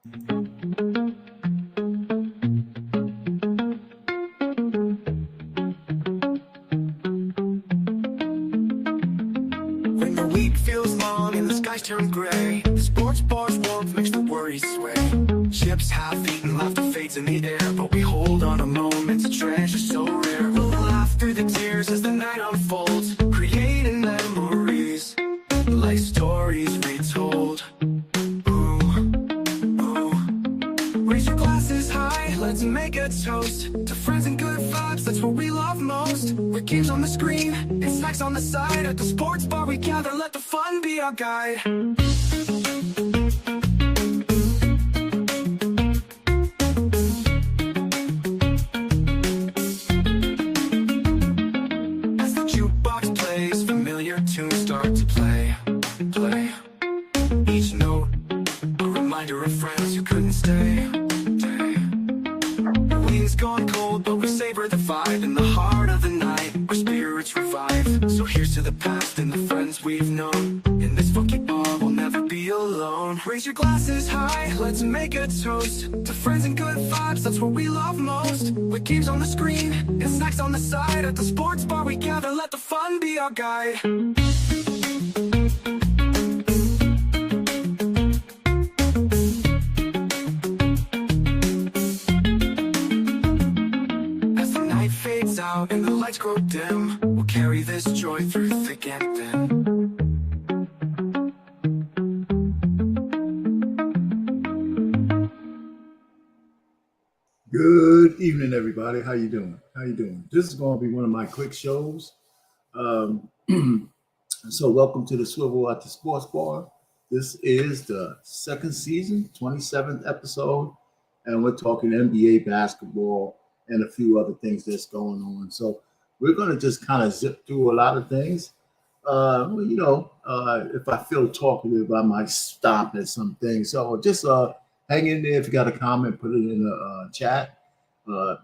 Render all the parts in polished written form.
When the week feels long and the skies turn gray, the sports bar's warmth makes the worries sway. Ships half eaten, laughter fades in the air, but we hold on a moment, a treasure so rare. We'll laugh through the tears as the night unfolds, creating memories like stories retold. Ooh, ooh. Raise your glasses high, let's make a toast to friends and good vibes, that's what we love most. With games on the screen and snacks on the side, at the sports bar we gather, let the fun be our guide. As the jukebox plays, familiar tunes start to play. Each note, a reminder of friends who couldn't stay. The wind's gone cold, but we savor the vibe in the heart of the night, where spirits revive. So here's to the past and the friends we've known. In this funky bar, we'll never be alone. Raise your glasses high, let's make a toast to friends and good vibes, that's what we love most. With games on the screen and snacks on the side, at the sports bar we gather, let the fun be our guide. Out and the lights grow dim, we'll carry this joy through thick and thin. Good evening, everybody. How you doing? This is going to be one of my quick shows. So welcome to the Swivel at the Sports Bar. This is the second season, 27th episode, and we're talking NBA basketball and a few other things that's going on. So we're going to just kind of zip through a lot of things. If I feel talkative, I might stop at some things. So just hang in there. If you got a comment, put it in the chat.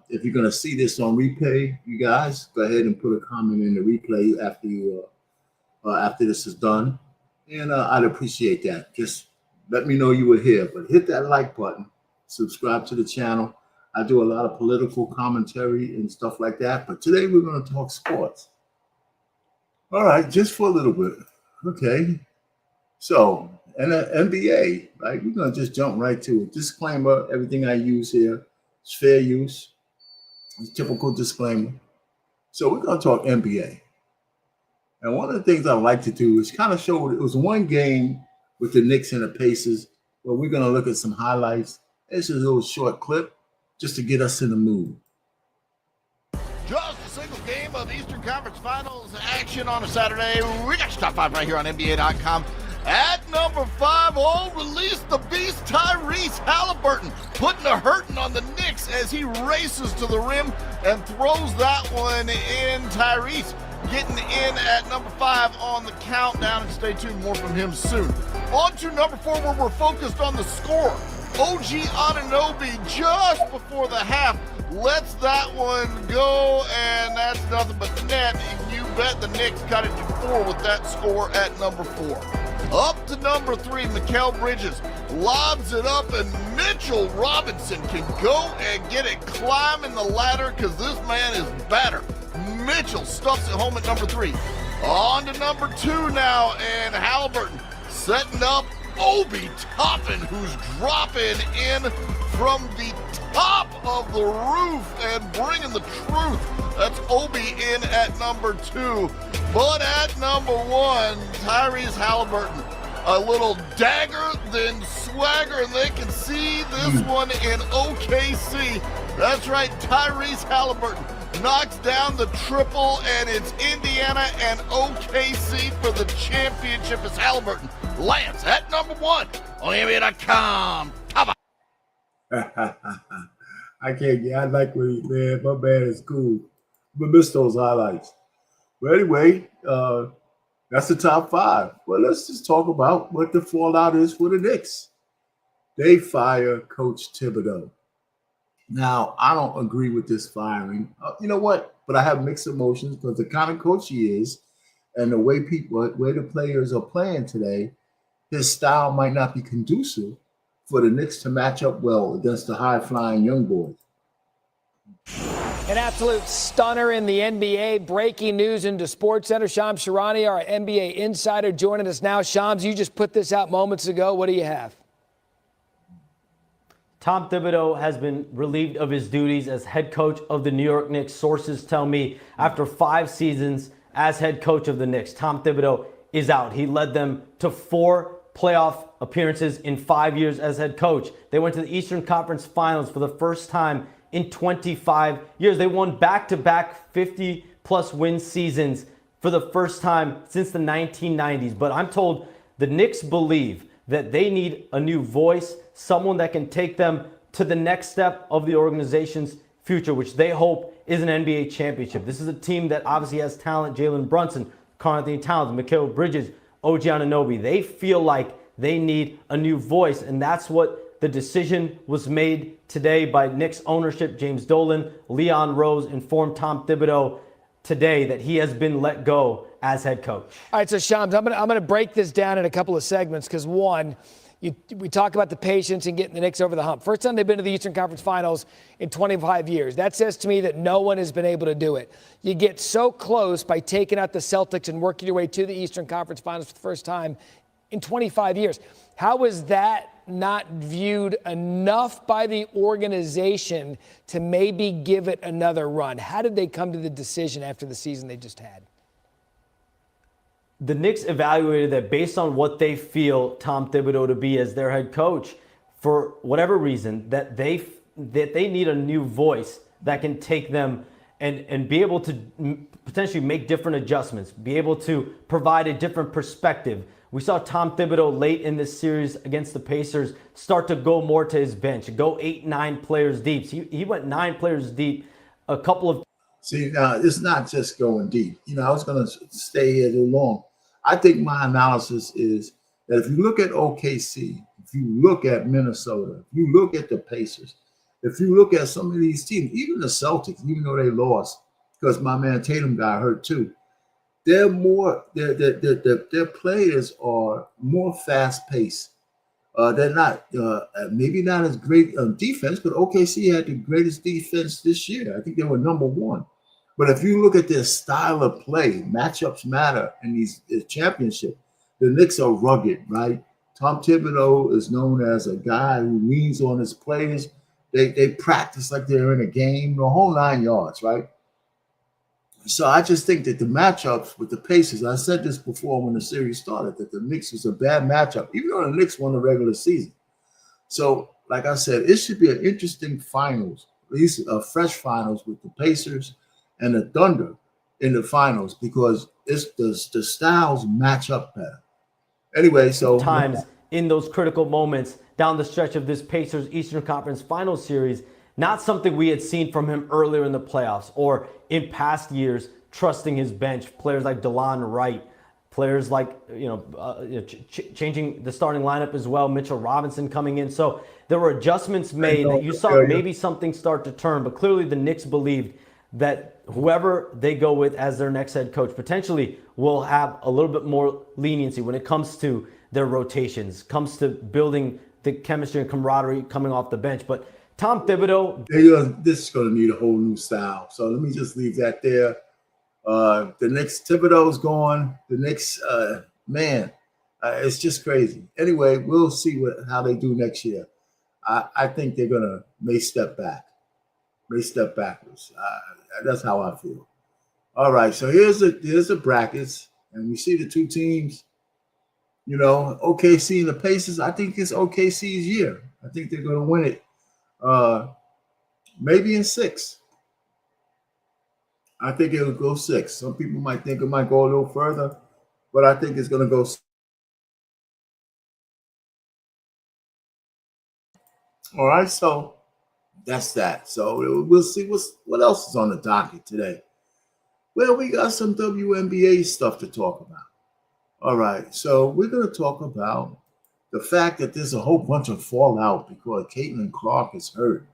If you're going to see this on replay, you guys, go ahead and put a comment in the replay after this is done. And I'd appreciate that. Just let me know you were here. But hit that like button. Subscribe to the channel. I do a lot of political commentary and stuff like that, but today we're going to talk sports. All right, just for a little bit. Okay. So, and the NBA, right? We're going to just jump right to it. Disclaimer, everything I use here is fair use. It's a typical disclaimer. So we're going to talk NBA. And one of the things I like to do is kind of show, it was one game with the Knicks and the Pacers, where we're going to look at some highlights. This is a little short clip, just to get us in the mood. Just a single game of Eastern Conference Finals action on a Saturday. We got your top five right here on NBA.com. At number 5, release the beast Tyrese Halliburton, putting a hurting on the Knicks as he races to the rim and throws that one in. Tyrese getting in at number 5 on the countdown, and stay tuned, more from him soon. On to number 4, where we're focused on the score. OG Anunoby just before the half lets that one go, and that's nothing but net. You bet the Knicks cut it to 4 with that score at number 4. Up to number 3, Mikal Bridges lobs it up, and Mitchell Robinson can go and get it climbing the ladder because this man is better. Mitchell stuffs it home at number 3. On to number 2 now, and Halliburton setting up Obi Toppin, who's dropping in from the top of the roof and bringing the truth. That's Obi in at number 2. But at number 1, Tyrese Halliburton, a little dagger, then swagger, and they can see this one in OKC. That's right, Tyrese Halliburton knocks down the triple, and it's Indiana and OKC for the championship as Halliburton lands at number 1 on NBA.com. I can't get, I like what he, man, my man is cool. But miss those highlights. But anyway, that's the top 5. Well, let's just talk about what the fallout is for the Knicks. They fire Coach Thibodeau. Now, I don't agree with this firing. You know what? But I have mixed emotions because the kind of coach he is and the way the players are playing today, his style might not be conducive for the Knicks to match up well against the high-flying young boys. An absolute stunner in the NBA. Breaking news into SportsCenter. Shams Charania, our NBA insider, joining us now. Shams, you just put this out moments ago. What do you have? Tom Thibodeau has been relieved of his duties as head coach of the New York Knicks. Sources tell me after 5 seasons as head coach of the Knicks, Tom Thibodeau is out. He led them to 4 playoff appearances in 5 years as head coach. They went to the Eastern Conference Finals for the first time in 25 years. They won back-to-back 50-plus win seasons for the first time since the 1990s. But I'm told the Knicks believe that they need a new voice, someone that can take them to the next step of the organization's future, which they hope is an NBA championship. This is a team that obviously has talent. Jalen Brunson, Karl-Anthony Towns, Mikal Bridges, OG Anunoby. They feel like they need a new voice, and that's what the decision was made today by Knicks ownership. James Dolan, Leon Rose informed Tom Thibodeau today that he has been let go as head coach. All right, so Shams, I'm gonna break this down in a couple of segments because one, we talk about the patience and getting the Knicks over the hump. First time they've been to the Eastern Conference Finals in 25 years. That says to me that no one has been able to do it. You get so close by taking out the Celtics and working your way to the Eastern Conference Finals for the first time in 25 years. How is that not viewed enough by the organization to maybe give it another run? How did they come to the decision after the season they just had? The Knicks evaluated that based on what they feel Tom Thibodeau to be as their head coach, for whatever reason, that they need a new voice that can take them and be able to potentially make different adjustments, be able to provide a different perspective. We saw Tom Thibodeau late in this series against the Pacers start to go more to his bench, go 8-9 players deep. He went 9 players deep a couple of. See, now it's not just going deep. I was going to stay here too long. I think my analysis is that if you look at OKC, if you look at Minnesota, if you look at the Pacers, if you look at some of these teams, even the Celtics, even though they lost because my man Tatum got hurt too, their players are more fast-paced. They're not maybe not as great on defense, but OKC had the greatest defense this year. I think they were number 1. But if you look at their style of play, matchups matter in these championship. The Knicks are rugged, right? Tom Thibodeau is known as a guy who leans on his players. They practice like they're in a game, the whole 9 yards, right? So I just think that the matchups with the Pacers, I said this before when the series started, that the Knicks was a bad matchup, even though the Knicks won the regular season. So, like I said, it should be an interesting finals, at least a fresh finals with the Pacers and the Thunder in the finals, because it's the styles match up better. Anyway, so times in those critical moments down the stretch of this Pacers Eastern Conference Finals series, not something we had seen from him earlier in the playoffs or in past years, trusting his bench, players like DeLon Wright, players like, changing the starting lineup as well, Mitchell Robinson coming in. So there were adjustments made that you saw maybe something start to turn, but clearly the Knicks believed that whoever they go with as their next head coach potentially will have a little bit more leniency when it comes to their rotations, comes to building the chemistry and camaraderie coming off the bench. But Tom Thibodeau, this is going to need a whole new style. So let me just leave that there. The next Thibodeau's gone. The next it's just crazy. Anyway, we'll see how they do next year. I think they're gonna may step backwards. That's how I feel. All right, so here's the brackets, and we see the 2 teams. OKC and the Pacers. I think it's OKC's year. I think they're gonna win it. Maybe in 6. I think it'll go 6. Some people might think it might go a little further, but I think it's going to go 6. All right, so that's that. So we'll see what else is on the docket today. Well, we got some WNBA stuff to talk about. All right, so we're going to talk about the fact that there's a whole bunch of fallout because Caitlin Clark is hurt.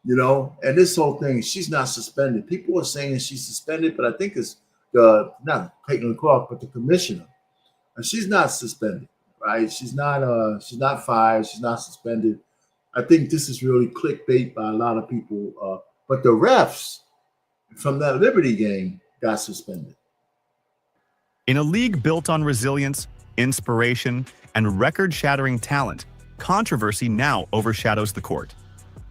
And this whole thing, she's not suspended. People are saying she's suspended, but I think it's not Caitlin Clark, but the commissioner. And she's not suspended. right? She's not fired. She's not suspended. I think this is really clickbait by a lot of people. But the refs from that Liberty game got suspended. In a league built on resilience, inspiration, and record-shattering talent, controversy now overshadows the court.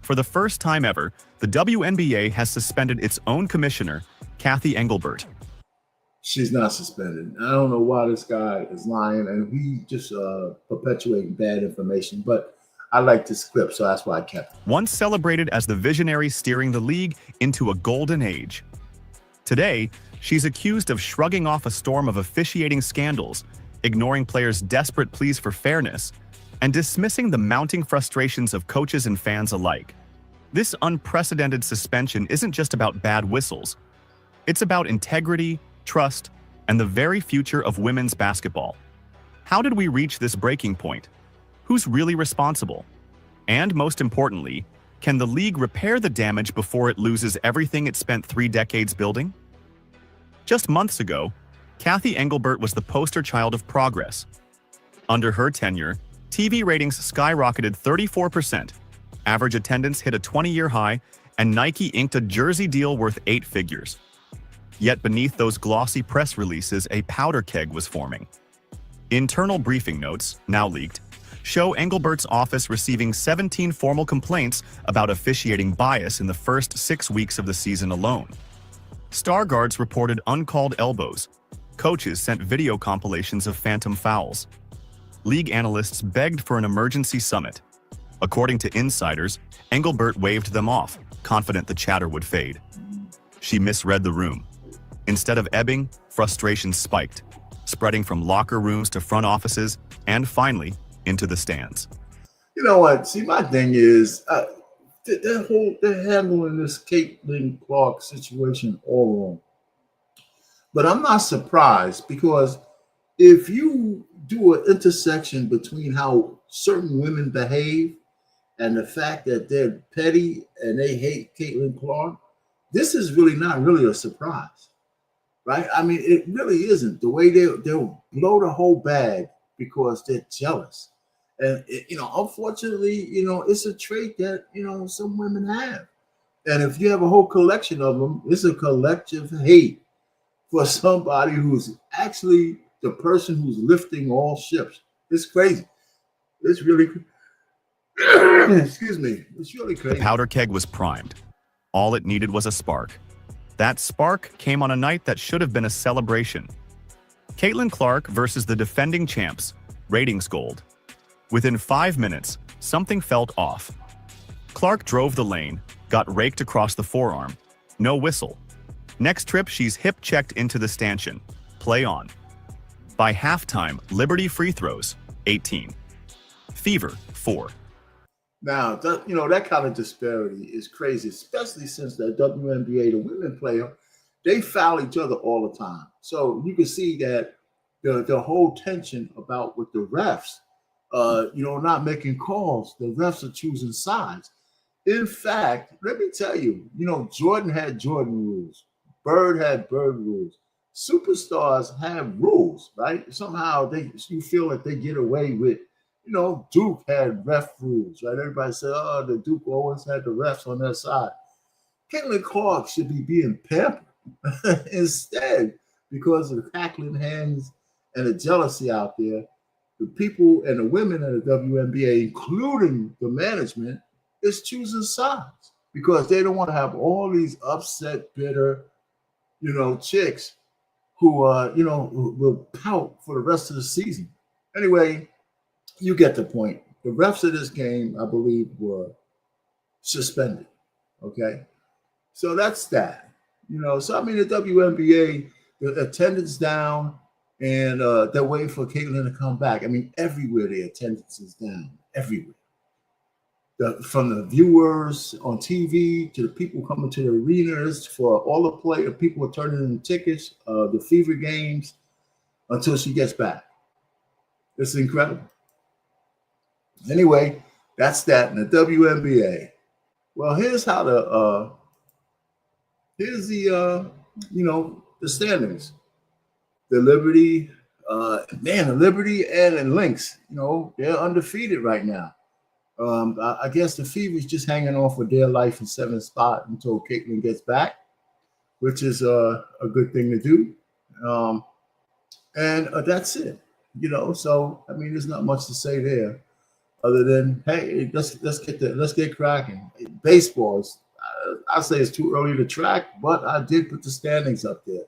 For the first time ever, the WNBA has suspended its own commissioner, Kathy Engelbert. She's not suspended. I don't know why this guy is lying, and he just perpetuating bad information. But I like this clip, so that's why I kept it. Once celebrated as the visionary steering the league into a golden age. Today, she's accused of shrugging off a storm of officiating scandals, ignoring players' desperate pleas for fairness, and dismissing the mounting frustrations of coaches and fans alike. This unprecedented suspension isn't just about bad whistles. It's about integrity, trust, and the very future of women's basketball. How did we reach this breaking point? Who's really responsible? And most importantly, can the league repair the damage before it loses everything it spent 3 decades building? Just months ago, Kathy Engelbert was the poster child of progress. Under her tenure, TV ratings skyrocketed 34%, average attendance hit a 20-year high, and Nike inked a jersey deal worth 8 figures. Yet beneath those glossy press releases, a powder keg was forming. Internal briefing notes, now leaked, show Engelbert's office receiving 17 formal complaints about officiating bias in the first 6 weeks of the season alone. Star guards reported uncalled elbows. Coaches sent video compilations of phantom fouls. League analysts begged for an emergency summit. According to insiders, Engelbert waved them off, confident the chatter would fade. She misread the room. Instead of ebbing, frustration spiked, spreading from locker rooms to front offices, and finally, into the stands. You know what? See, my thing is, they're handling this Caitlin Clark situation all wrong. But I'm not surprised, because if you do an intersection between how certain women behave and the fact that they're petty and they hate Caitlin Clark, this is really not really a surprise, right? I mean, it really isn't. The way they'll blow the whole bag because they're jealous. And, unfortunately, it's a trait that, some women have. And if you have a whole collection of them, it's a collective hate for somebody who's actually the person who's lifting all ships. It's crazy. It's really, excuse me, it's really crazy. The powder keg was primed. All it needed was a spark. That spark came on a night that should have been a celebration. Caitlin Clark versus the defending champs, ratings gold. Within 5 minutes, something felt off. Clark drove the lane, got raked across the forearm. No whistle. Next trip, she's hip-checked into the stanchion. Play on. By halftime, Liberty free throws, 18. Fever, 4. Now, that kind of disparity is crazy, especially since the WNBA, the women player, they foul each other all the time. So you can see that the whole tension about with the refs, not making calls, the refs are choosing sides. In fact, let me tell you, Jordan had Jordan rules. Bird had Bird rules. Superstars have rules, right? Somehow you feel that they get away with, Duke had ref rules, right? Everybody said, oh, the Duke always had the refs on their side. Caitlin Clark should be being pampered instead, because of the cackling hands and the jealousy out there. The people and the women in the WNBA, including the management, is choosing sides because they don't want to have all these upset, bitter, chicks who, will pout for the rest of the season. Anyway, you get the point. The refs of this game, I believe, were suspended. Okay, so that's that. So I mean, the WNBA, the attendance down. And they're waiting for Caitlin to come back. I mean, everywhere the attendance is down, everywhere. From the viewers on TV to the people coming to the arenas, for all the people are turning in tickets, the Fever games, until she gets back. It's incredible. Anyway, that's that in the WNBA. Well, here's how the standings. The Liberty Man, Liberty and Lynx, they're undefeated right now. I guess the Fever's just hanging on for dear life in 7th spot until Caitlin gets back, which is a good thing to do. And that's it. So I mean, there's not much to say there, other than hey, let's get cracking. Baseball is, I say it's too early to track, but I did put the standings up there.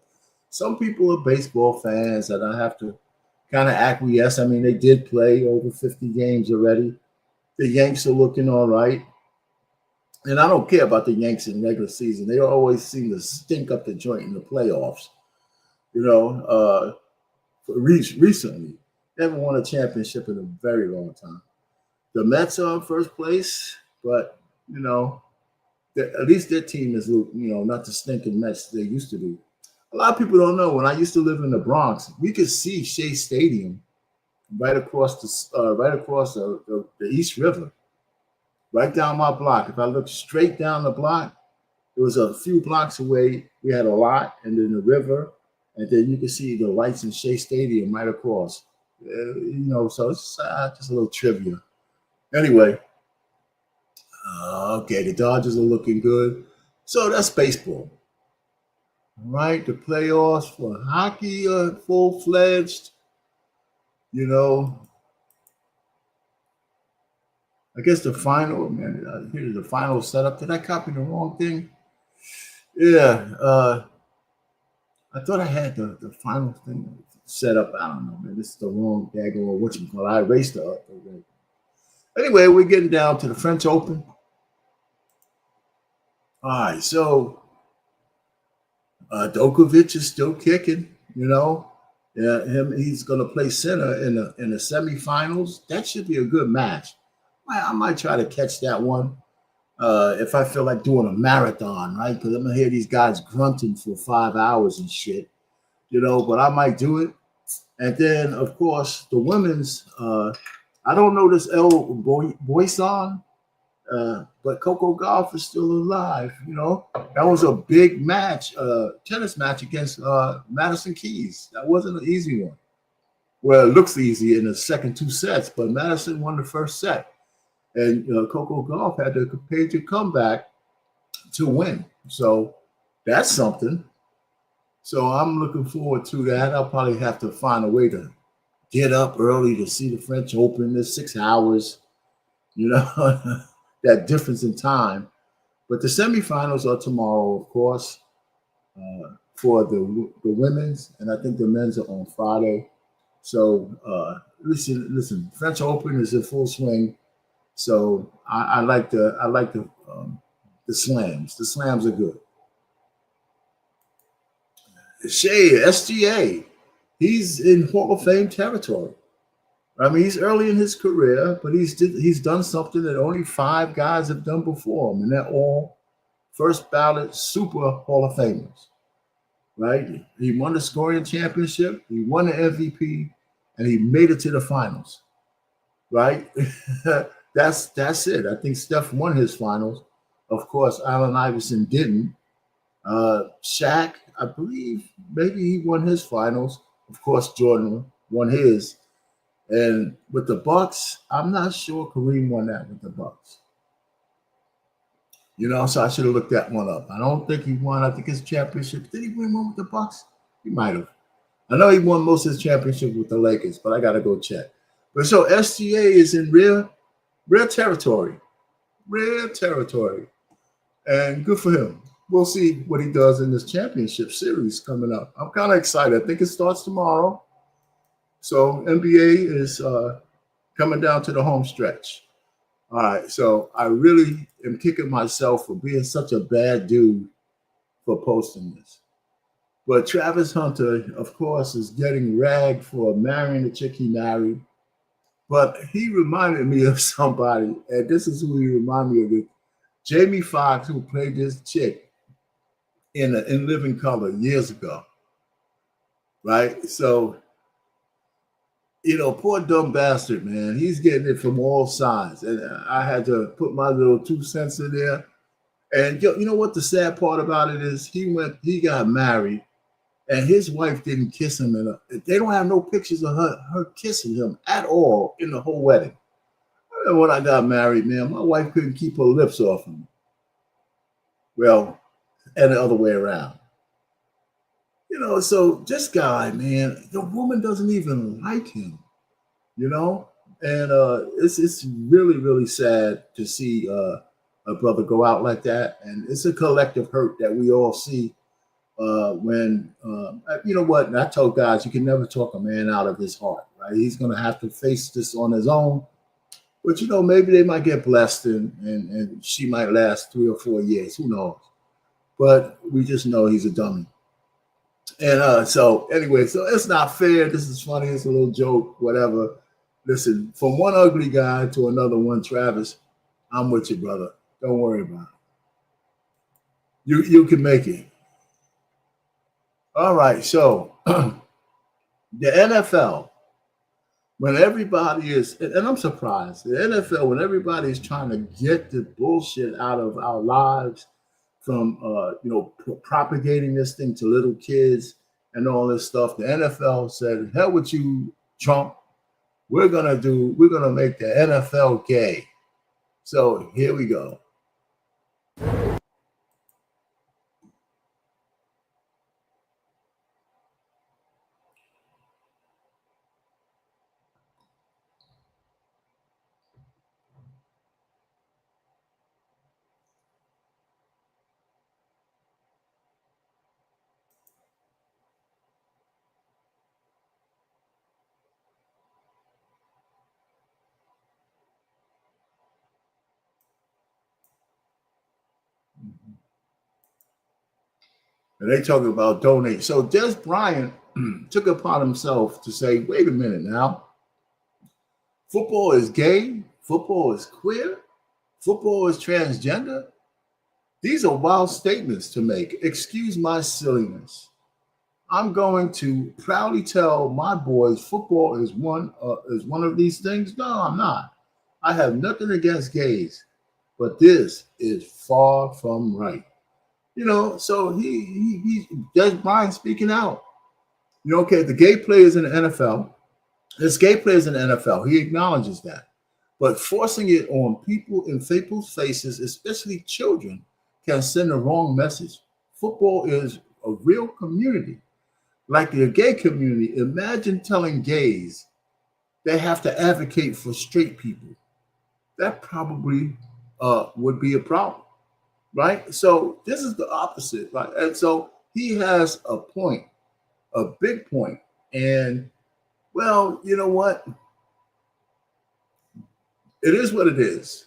Some people are baseball fans, and I have to kind of acquiesce. I mean, they did play over 50 games already. The Yanks are looking all right. And I don't care about the Yanks in regular season. They always seem to stink up the joint in the playoffs. Recently, they haven't won a championship in a very long time. The Mets are in first place, but, at least their team is, not the stinking Mets they used to be. A lot of people don't know, when I used to live in the Bronx, we could see Shea Stadium right across the East River, right down my block. If I looked straight down the block, it was a few blocks away. We had a lot, and then the river, and then you could see the lights in Shea Stadium right across. So it's just a little trivia. Anyway, okay, the Dodgers are looking good. So that's baseball. All right, the playoffs for hockey are full-fledged. I guess the final, man, here's the final setup. Did I copy the wrong thing? Yeah, I thought I had the final thing set up. I don't know, man. This is the wrong daggone whatchamacallit. I erased it up already. Anyway, we're getting down to the French Open. All right, so Djokovic is still kicking, Yeah, he's going to play center in the semifinals. That should be a good match. I might try to catch that one if I feel like doing a marathon, right? Because I'm going to hear these guys grunting for 5 hours and shit, but I might do it. And then, of course, the women's, I don't know this Boyson, but Coco Gauff is still alive, That was a big match, tennis match against Madison Keys. That wasn't an easy one. Well, it looks easy in the second 2 sets, but Madison won the first set. And Coco Gauff had to pay to come back to win. So that's something. So I'm looking forward to that. I'll probably have to find a way to get up early to see the French Open. There's 6 hours, that difference in time. But the semifinals are tomorrow, of course, for the women's, and I think the men's are on Friday. So listen, French Open is in full swing. So I like the slams. The slams are good. Shea, SGA, he's in Hall of Fame territory. I mean, he's early in his career, but he's done something that only 5 guys have done before him, and they're all first ballot super Hall of Famers, right? He won the scoring championship, he won the MVP, and he made it to the finals, right? That's it. I think Steph won his finals. Of course, Allen Iverson didn't. Shaq, I believe, maybe he won his finals. Of course, Jordan won his. And with the Bucks, I'm not sure Kareem won that with the Bucks. So I should have looked that one up. I don't think he won. I think his championship. Did he win one with the Bucks? He might have. I know he won most of his championship with the Lakers, but I got to go check. But so SGA is in real territory. Real territory. And good for him. We'll see what he does in this championship series coming up. I'm kind of excited. I think it starts tomorrow. So NBA is coming down to the home stretch. All right. So I really am kicking myself for being such a bad dude for posting this. But Travis Hunter, of course, is getting ragged for marrying the chick he married. But he reminded me of somebody, and this is who he reminded me of. Jamie Foxx, who played this chick in Living Color years ago, right? So, poor dumb bastard, man. He's getting it from all sides. And I had to put my little 2 cents in there. And you know what the sad part about it is? He got married, and his wife didn't kiss him. And they don't have no pictures of her kissing him at all in the whole wedding. And when I got married, man, my wife couldn't keep her lips off him. Well, and the other way around. You know, so this guy, man, the woman doesn't even like him, you know? And it's really, really sad to see a brother go out like that. And it's a collective hurt that we all see when, you know what? And I told guys, you can never talk a man out of his heart, right? He's going to have to face this on his own. But, you know, maybe they might get blessed and she might last 3 or 4 years. Who knows? But we just know he's a dummy. And so anyway, so it's not fair. This is funny. It's a little joke, whatever. Listen, from one ugly guy to another one, Travis, I'm with you, brother. Don't worry about it. You can make it. All right. So the NFL, when everybody is, and I'm surprised, the NFL, when everybody is trying to get the bullshit out of our lives from, you know, propagating this thing to little kids and all this stuff, the NFL said, hell with you, Trump. We're going to make the NFL gay. So here we go. And they talk about donate. So Des Bryant took upon himself to say, wait a minute now. Football is gay. Football is queer. Football is transgender. These are wild statements to make. Excuse my silliness. I'm going to proudly tell my boys football is one of these things. No, I'm not. I have nothing against gays, but this is far from right. You know, so he Des Bryant speaking out. You know, okay, the gay players in the NFL, there's gay players in the NFL. He acknowledges that. But forcing it on people in people's faces, especially children, can send the wrong message. Football is a real community. Like the gay community, imagine telling gays they have to advocate for straight people. That probably would be a problem. Right? So this is the opposite, right? And so he has a point, a big point. And well, you know what? It is what it is.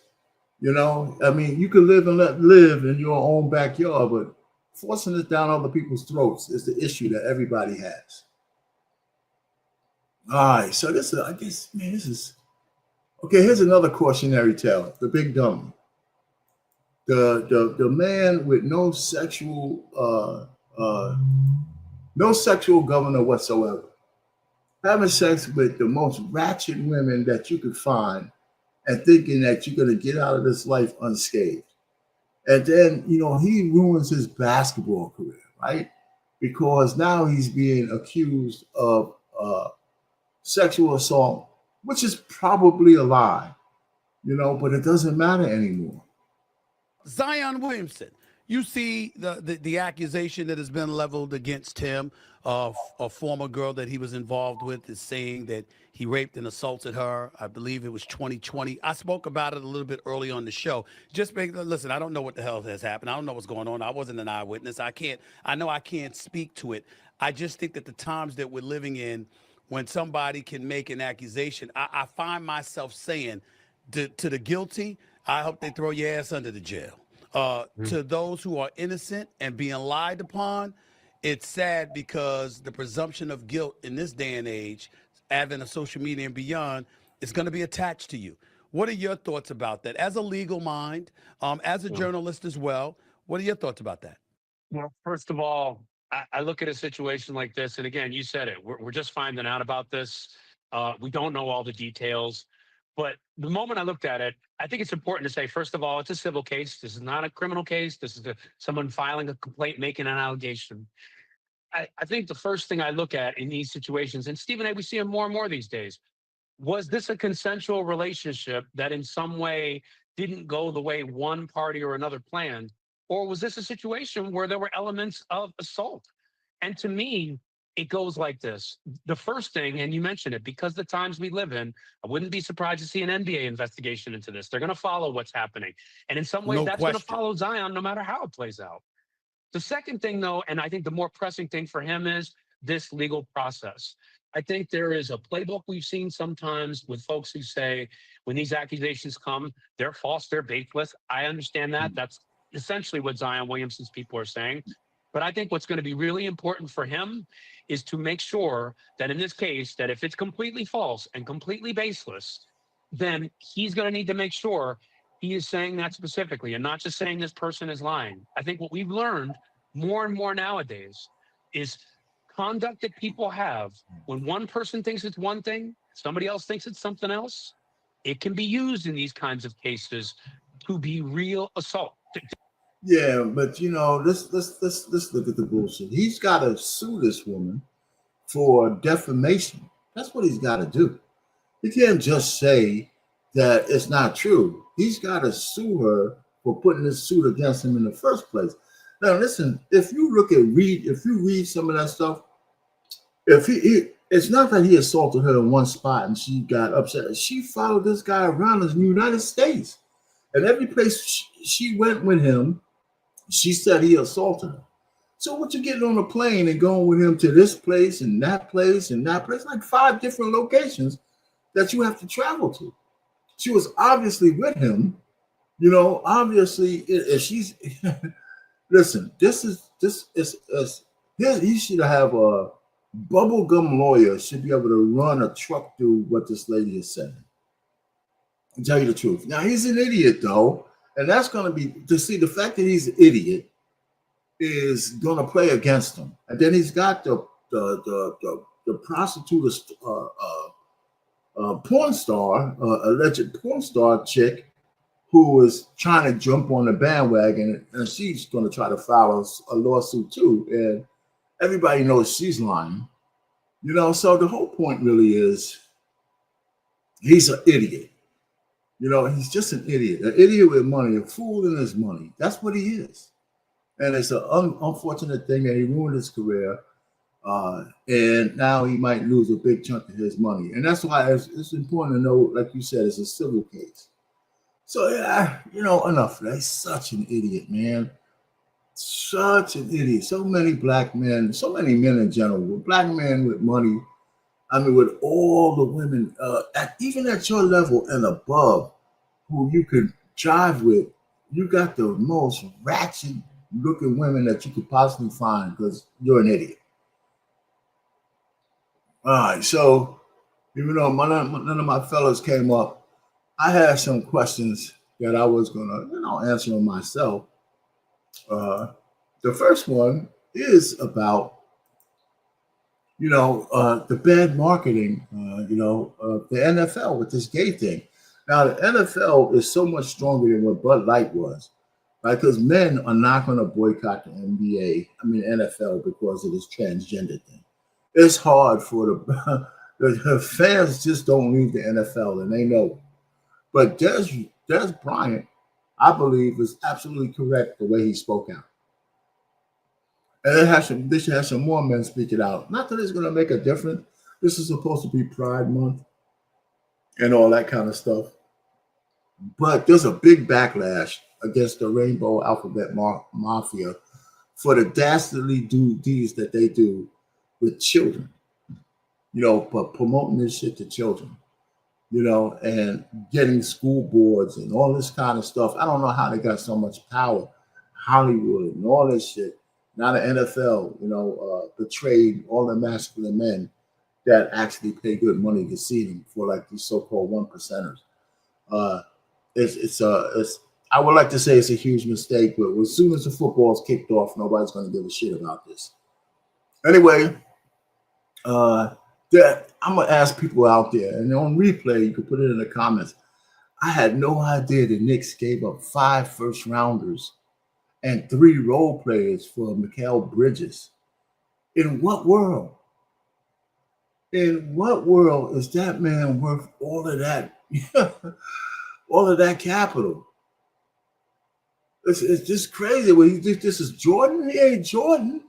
You know, I mean, you can live and let live in your own backyard, but forcing it down other people's throats is the issue that everybody has. All right, so this is, I guess, man, this is okay. Here's another cautionary tale: the big dummy. The man with no sexual governor whatsoever, having sex with the most ratchet women that you could find, and thinking that you're going to get out of this life unscathed, and then you know he ruins his basketball career, right? Because now he's being accused of sexual assault, which is probably a lie, you know, but it doesn't matter anymore. Zion Williamson, you see the accusation that has been leveled against him. A former girl that he was involved with is saying that he raped and assaulted her. I believe it was 2020. I spoke about it a little bit early on the show. Listen, I don't know what the hell has happened. I don't know what's going on. I wasn't an eyewitness. I know I can't speak to it. I just think that the times that we're living in, when somebody can make an accusation, I find myself saying to the guilty, I hope they throw your ass under the jail. To those who are innocent and being lied upon, it's sad because the presumption of guilt in this day and age, advent of social media and beyond, is going to be attached to you. What are your thoughts about that? As a legal mind, as a journalist as well, what are your thoughts about that? Well, first of all, I look at a situation like this, and again, you said it. We're just finding out about this. We don't know all the details. But the moment I looked at it, I think it's important to say, first of all, it's a civil case. This is not a criminal case. This is someone filing a complaint, making an allegation. I think the first thing I look at in these situations, and Stephen A, we see them more and more these days, was this a consensual relationship that in some way didn't go the way one party or another planned? Or was this a situation where there were elements of assault? And to me, it goes like this. The first thing, and you mentioned it, because the times we live in, I wouldn't be surprised to see an NBA investigation into this. They're going to follow what's happening. And in some ways, No that's going to question. follow Zion no matter how it plays out. The second thing, though, and I think the more pressing thing for him is this legal process. I think there is a playbook we've seen sometimes with folks who say when these accusations come, they're false, they're baseless. I understand that. That's essentially what Zion Williamson's people are saying. But I think what's going to be really important for him is to make sure that in this case, that if it's completely false and completely baseless, then he's going to need to make sure he is saying that specifically and not just saying this person is lying. I think what we've learned more and more nowadays is conduct that people have when one person thinks it's one thing, somebody else thinks it's something else. It can be used in these kinds of cases to be real assault. Yeah, but you know, let's look at the bullshit. He's got to sue this woman for defamation. That's what he's got to do. He can't just say that it's not true. He's got to sue her for putting this suit against him in the first place. Now, listen, if you read some of that stuff, it's not that he assaulted her in one spot and she got upset. She followed this guy around in the United States, and every place she went with him, she said he assaulted her. So what you getting on a plane and going with him to this place and that place and that place, like 5 different locations that you have to travel to. She was obviously with him, you know. Obviously, if she's listen, he should have a bubblegum lawyer should be able to run a truck through what this lady is saying. To tell you the truth. Now he's an idiot though, and that's going to be to see the fact that he's an idiot is going to play against him. And then he's got the prostitute, porn star, alleged porn star chick who is trying to jump on the bandwagon, and she's going to try to file a lawsuit too. And everybody knows she's lying, you know. So the whole point really is he's an idiot. You know, he's just an idiot with money, a fool in his money. That's what he is. And it's an unfortunate thing that he ruined his career. And now he might lose a big chunk of his money. And that's why it's important to know, like you said, it's a civil case. So, yeah, you know, enough of that. He's such an idiot, man. Such an idiot. So many black men, so many men in general, black men with money. I mean, with all the women, even at your level and above, who you could drive with, you got the most ratchet looking women that you could possibly find because you're an idiot. All right, so even though none of my fellas came up, I had some questions that I was gonna, answer myself. The first one is about, the bad marketing, the NFL with this gay thing. Now, the NFL is so much stronger than what Bud Light was, right? Because men are not going to boycott the NFL because of this transgender thing. It's hard for the fans just don't leave the NFL, and they know. But Des Bryant, I believe, is absolutely correct the way he spoke out. And they should have some more men speak it out. Not that it's going to make a difference. This is supposed to be Pride Month and all that kind of stuff. But there's a big backlash against the Rainbow Alphabet Mafia for the dastardly deeds that they do with children, but promoting this shit to children, and getting school boards and all this kind of stuff. I don't know how they got so much power, Hollywood and all this shit. Now the NFL, betrayed all the masculine men that actually pay good money to see them for like these so-called 1%ers. I would like to say it's a huge mistake, but as soon as the football's kicked off, nobody's going to give a shit about this. Anyway, I'm going to ask people out there, and on replay, you can put it in the comments. I had no idea the Knicks gave up 5 first-rounders and 3 role players for Mikal Bridges. In what world? In what world is that man worth all of that, all of that capital? It's just crazy. When you think this is Jordan, he ain't Jordan.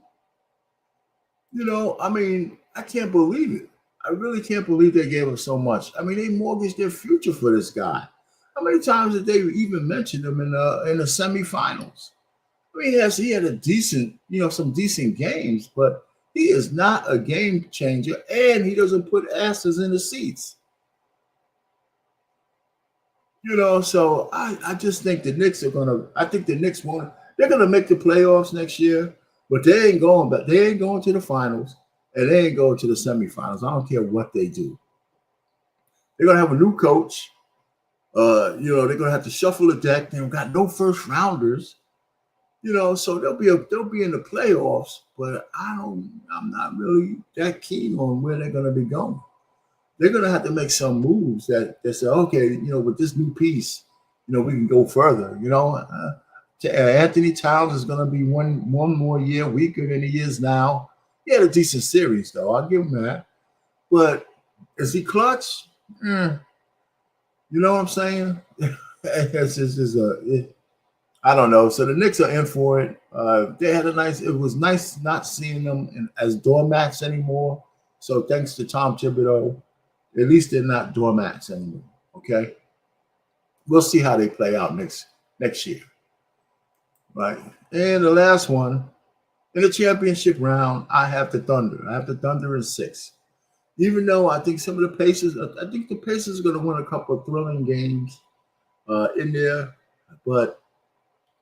You know, I mean, I can't believe it. I really can't believe they gave him so much. I mean, they mortgaged their future for this guy. How many times did they even mention him in the semifinals? I mean, yes, he had a decent, some decent games, but he is not a game changer, and he doesn't put asses in the seats. So I just think the Knicks are they're gonna make the playoffs next year, but they ain't going to the finals, and they ain't going to the semifinals. I don't care what they do. They're gonna have a new coach. They're gonna have to shuffle the deck. They've got no first rounders. So they'll be in the playoffs, but I'm not really that keen on where they're gonna be going. They're going to have to make some moves that say, okay, with this new piece, we can go further. Anthony Towns is going to be one more year weaker than he is now. He had a decent series, though. I'll give him that. But is he clutch? You know what I'm saying? I don't know. So the Knicks are in for it. It was nice not seeing them as doormats anymore. So thanks to Tom Thibodeau. At least they're not doormats anymore, okay? We'll see how they play out next year, right? And the last one, in the championship round, I have the Thunder. I have the Thunder in 6. Even though I think some of the Pacers, I think the Pacers are going to win a couple of thrilling games in there, but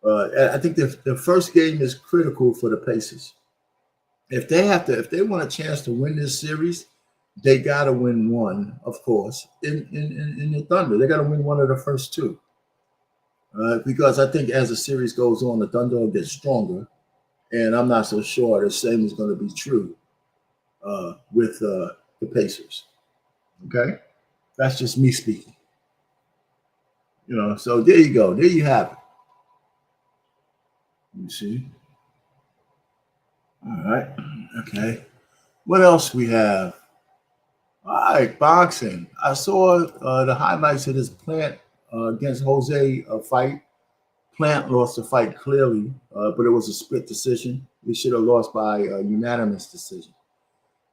I think the first game is critical for the Pacers. If they want a chance to win this series, they got to win one, of course, in the Thunder. They got to win one of the first two. Because I think as the series goes on, the Thunder will get stronger. And I'm not so sure the same is going to be true with the Pacers. Okay? That's just me speaking. So there you go. There you have it. You see? All right. Okay. What else we have? All right, boxing. I saw the highlights of this Plant against Jose fight. Plant lost the fight clearly, but it was a split decision. He should have lost by a unanimous decision.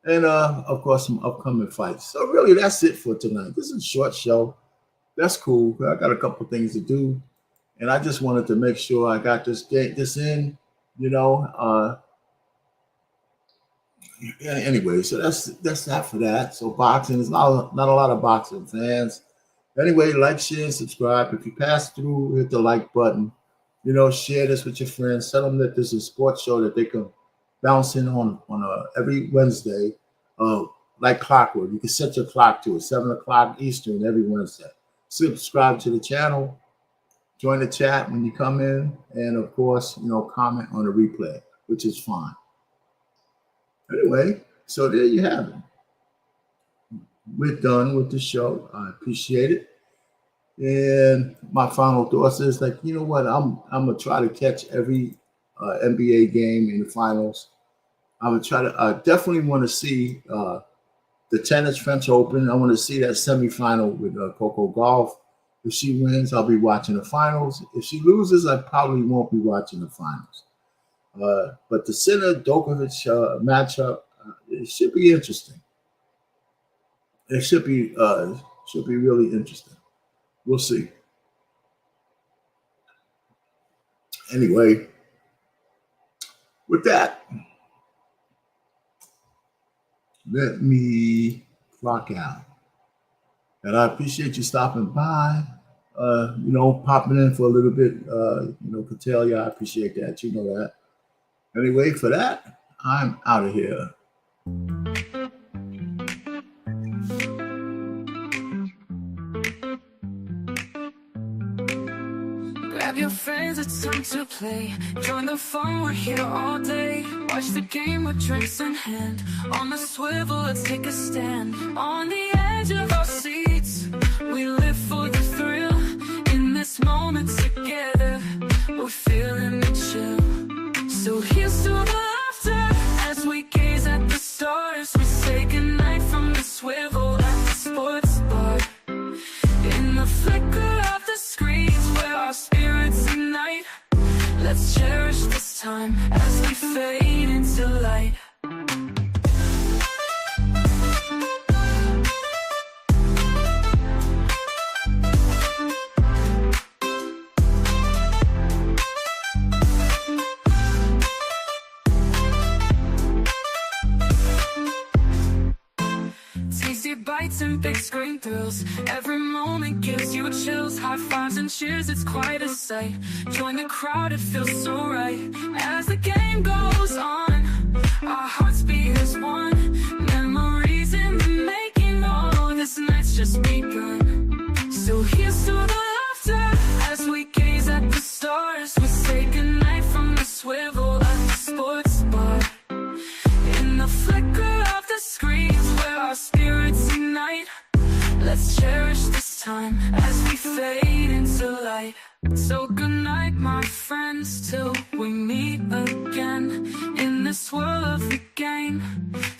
And, of course, some upcoming fights. So, really, that's it for tonight. This is a short show. That's cool. I got a couple things to do. And I just wanted to make sure I got this in, Anyway, so that's that for that. So boxing, there's not a lot of boxing fans. Anyway, like, share, and subscribe. If you pass through, hit the like button. Share this with your friends. Tell them that this is a sports show that they can bounce in on every Wednesday, like clockwork. You can set your clock to it, 7 o'clock Eastern every Wednesday. Subscribe to the channel. Join the chat when you come in. And, of course, comment on the replay, which is fine. Anyway, so there you have it. We're done with the show. I appreciate it. And my final thoughts is you know what? I'm gonna try to catch every NBA game in the finals. I'm gonna try to. I definitely want to see the tennis French Open. I want to see that semifinal with Coco Gauff. If she wins, I'll be watching the finals. If she loses, I probably won't be watching the finals. But the Sinner Djokovic matchup, it should be interesting. It should be really interesting. We'll see. Anyway, with that, let me clock out. And I appreciate you stopping by. Popping in for a little bit. Catelia, I appreciate that. You know that. Anyway, for that, I'm out of here. Grab your friends, it's time to play. Join the fun, we're here all day. Watch the game with drinks in hand. On the swivel, let's take a stand. On the edge of our seats, we live for the thrill. In this moment together, we're feeling the chill. So here's to the laughter as we gaze Let's cherish this time as we fade into light. Tasty bites and big screen thrills. Every moment gives you chills. High fives and cheers, it's quite a sight. Join the crowd, it feels so right. As the game goes on, our hearts beat as one. Memories in the making, oh, this night's just begun. So here's to the laughter as we gaze at the stars. We say goodnight from the swivel at the sports bar. In the flicker of the screens where our spirits unite. Let's cherish this time as we fade into light. So good night, my friends, till we meet again. In this world of the game,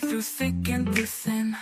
through thick and through thin.